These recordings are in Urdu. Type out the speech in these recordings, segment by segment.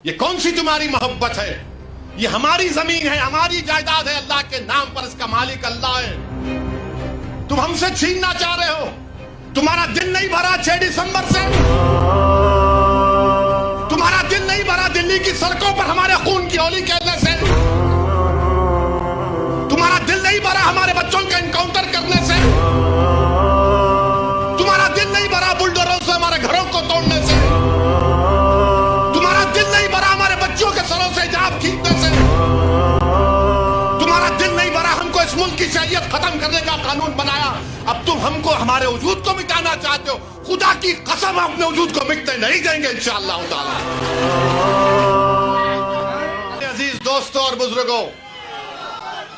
یہ کون سی تمہاری محبت ہے؟ یہ ہماری زمین ہے، ہماری جائیداد ہے، اللہ کے نام پر اس کا مالک اللہ ہے۔ تم ہم سے چھیننا چاہ رہے ہو؟ تمہارا دل نہیں بھرا 6 دسمبر سے؟ تمہارا دل نہیں بھرا دلی کی سڑکوں پر ہمارے خون کی ہولی کھیلنے سے؟ تمہارا دل نہیں بھرا ہمارے بچوں کا انکاؤنٹر کرنے سے؟ تمہارا دل نہیں بھرا بلڈوزروں سے ہمارے گھروں کو توڑنے سے؟ تمہارا دل نہیں بھرا ہمارے بچوں کے سروں سے حجاب کھینچنے سے؟ تمہارا دل نہیں بھرا ہم کو اس ملک کی شریعت ختم کرنے کا قانون بنایا، اب تم ہم کو ہمارے وجود کو مٹانا چاہتے ہو؟ خدا کی قسم اپنے وجود کو مٹنے نہیں دیں گے انشاءاللہ تعالی۔ عزیز دوستوں اور بزرگوں،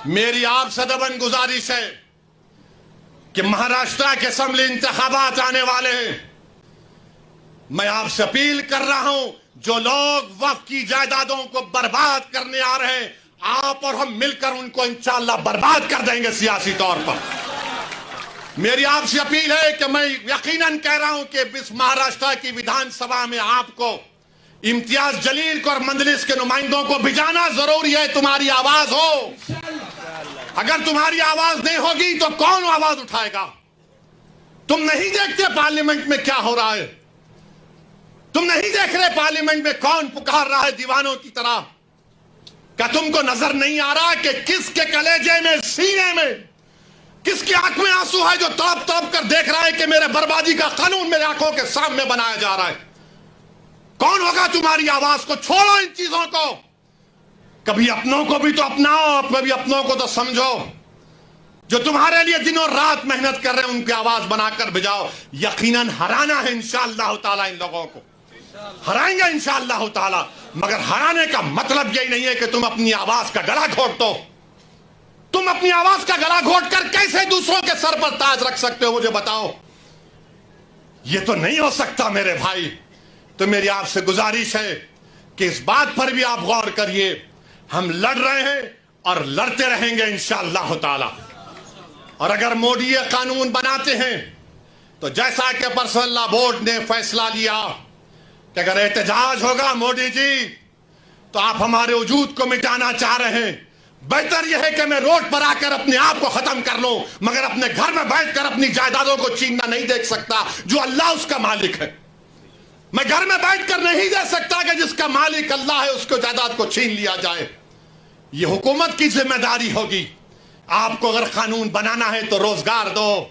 میری آپ سے دبن گزارش ہے کہ مہاراشٹر کے اسمبلی انتخابات آنے والے ہیں۔ میں آپ سے اپیل کر رہا ہوں، جو لوگ وقف کی جائیدادوں کو برباد کرنے آ رہے ہیں، آپ اور ہم مل کر ان کو انشاءاللہ برباد کر دیں گے سیاسی طور پر۔ میری آپ سے اپیل ہے کہ میں یقیناً کہہ رہا ہوں کہ اس مہاراشٹر کی ویدھان سبھا میں آپ کو امتیاز جلیل کو اور مجلس کے نمائندوں کو بھیجانا ضروری ہے، تمہاری آواز ہو۔ اگر تمہاری آواز نہیں ہوگی تو کون آواز اٹھائے گا؟ تم نہیں دیکھتے پارلیمنٹ میں کیا ہو رہا ہے؟ تم نہیں دیکھ رہے پارلیمنٹ میں کون پکار رہا ہے دیوانوں کی طرح؟ کیا تم کو نظر نہیں آ رہا کہ کس کے کلیجے میں، سینے میں، کس کی آنکھ میں آنسو ہے جو تڑپ تڑپ کر دیکھ رہا ہے کہ میرے بربادی کا قانون میرے آنکھوں کے سامنے بنایا جا رہا ہے؟ کون ہوگا تمہاری آواز کو؟ چھوڑو ان چیزوں کو، کبھی اپنوں کو بھی تو اپناؤ، کبھی اپنوں کو تو سمجھو۔ جو تمہارے لیے دن اور رات محنت کر رہے ہیں ان کی آواز بنا کر بجاؤ۔ یقیناً ہرانا ہے انشاءاللہ تعالی، ان لوگوں کو ہرائیں گے انشاءاللہ تعالی، مگر ہرانے کا مطلب یہی نہیں ہے کہ تم اپنی آواز کا گلا گھونٹ دو۔ تم اپنی آواز کا گلا گھونٹ کر کیسے دوسروں کے سر پر تاج رکھ سکتے ہو؟ مجھے بتاؤ، یہ تو نہیں ہو سکتا میرے بھائی۔ تو میری آپ سے گزارش ہے کہ اس بات پر بھی آپ غور کریے، ہم لڑ رہے ہیں اور لڑتے رہیں گے انشاءاللہ تعالی۔ اور اگر مودی یہ قانون بناتے ہیں تو جیسا کہ پرسنل لا بورڈ نے فیصلہ لیا کہ اگر احتجاج ہوگا مودی جی تو آپ ہمارے وجود کو مٹانا چاہ رہے ہیں، بہتر یہ ہے کہ میں روڈ پر آ کر اپنے آپ کو ختم کر لوں، مگر اپنے گھر میں بیٹھ کر اپنی جائیدادوں کو چھیننا نہیں دیکھ سکتا جو اللہ اس کا مالک ہے۔ میں گھر میں بیٹھ کر نہیں دے سکتا کہ جس کا مالک اللہ ہے اس کو جائیداد کو چھین لیا جائے۔ یہ حکومت کی ذمہ داری ہوگی۔ آپ کو اگر قانون بنانا ہے تو روزگار دو،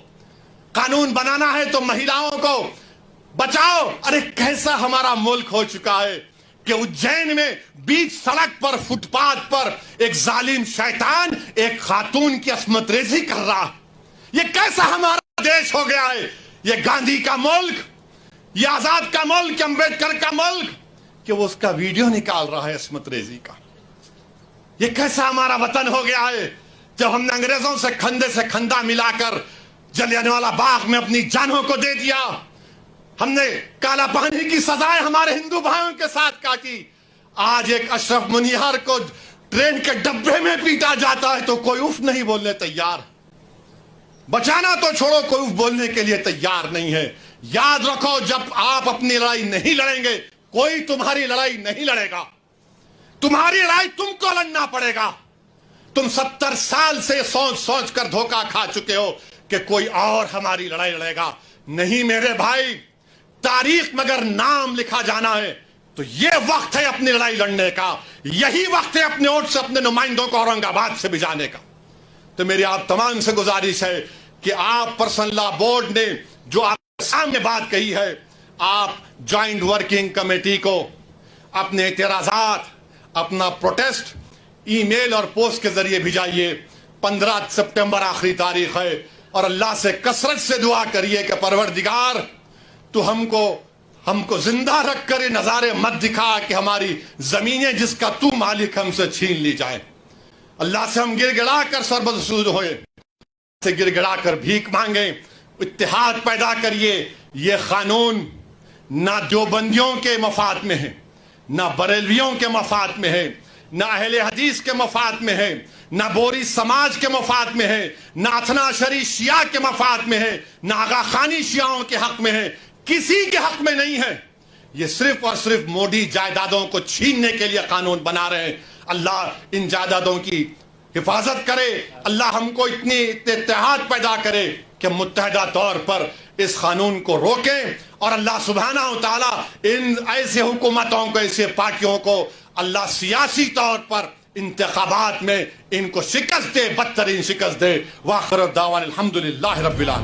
قانون بنانا ہے تو مہیلاؤں کو بچاؤ۔ ارے کیسا ہمارا ملک ہو چکا ہے کہ اجین میں بیچ سڑک پر، فٹ پاتھ پر ایک ظالم شیطان ایک خاتون کی عصمت ریزی کر رہا۔ یہ کیسا ہمارا دیش ہو گیا ہے؟ یہ گاندھی کا ملک، یہ آزاد کا ملک، امبیڈکر کا ملک، کہ وہ اس کا ویڈیو نکال رہا ہے عصمت ریزی کا۔ یہ کیسا ہمارا وطن ہو گیا ہے جب ہم نے انگریزوں سے کھندے سے کھندا ملا کر جلیانوالہ باغ میں اپنی جانوں کو دے دیا، ہم نے کالا پانی کی سزائیں ہمارے ہندو بھائیوں کے ساتھ کاٹی۔ آج ایک اشرف منیہار کو ٹرین کے ڈبے میں پیٹا جاتا ہے تو کوئی اف نہیں بولنے تیار، بچانا تو چھوڑو کوئی اف بولنے کے لیے تیار نہیں ہے۔ یاد رکھو، جب آپ اپنی لڑائی نہیں لڑیں گے کوئی تمہاری لڑائی نہیں لڑے گا، تمہاری لڑائی تم کو لڑنا پڑے گا۔ تم 70 سال سے سوچ سوچ کر دھوکہ کھا چکے ہو کہ کوئی اور ہماری لڑائی لڑے گا۔ نہیں میرے بھائی، تاریخ مگر نام لکھا جانا ہے تو یہ وقت ہے اپنی لڑائی لڑنے کا، یہی وقت ہے اپنے ووٹ سے اپنے نمائندوں کو اورنگ آباد سے بھجانے کا۔ تو میری آپ تمام سے گزارش ہے کہ آپ پرسنل لا بورڈ نے جو آپ کے سامنے بات کہی ہے، آپ جوائنٹ ورکنگ کمیٹی کو اپنے اعتراضات، اپنا پروٹیسٹ ای میل اور پوسٹ کے ذریعے بھیجائیے۔ 15 سپٹمبر آخری تاریخ ہے، اور اللہ سے کثرت سے دعا کریے کہ پروردگار تو ہم کو زندہ رکھ کر یہ نظارے مت دکھا کہ ہماری زمینیں جس کا تو مالک ہم سے چھین لی جائیں۔ اللہ سے ہم گر گڑا کر سربسود ہوئے، سے گر گڑا کر بھیک مانگیں، اتحاد پیدا کریے۔ یہ قانون نہ دیوبندیوں کے مفاد میں ہے، نہ بریلویوں کے مفاد میں ہے، نہ اہل حدیث کے مفاد میں ہے، نہ بوری سماج کے مفاد میں ہے، نہ اثنا عشری شیعہ کے مفاد میں ہے، نہ آغا خانی شیعوں کے حق میں ہے، کسی کے حق میں نہیں ہے۔ یہ صرف اور صرف موڈی جائیدادوں کو چھیننے کے لیے قانون بنا رہے ہیں. اللہ ان جائیدادوں کی حفاظت کرے. اللہ ہم کو اتنے اتحاد پیدا کرے کہ متحدہ طور پر اس قانون کو روکیں, اور اللہ سبحانہ و تعالیٰ ان ایسے حکومتوں کو, ایسے پارٹیوں کو اللہ سیاسی طور پر انتخابات میں ان کو شکست دے, بدترین شکست دے. وآخر دعوانا الحمدللہ رب العالمین.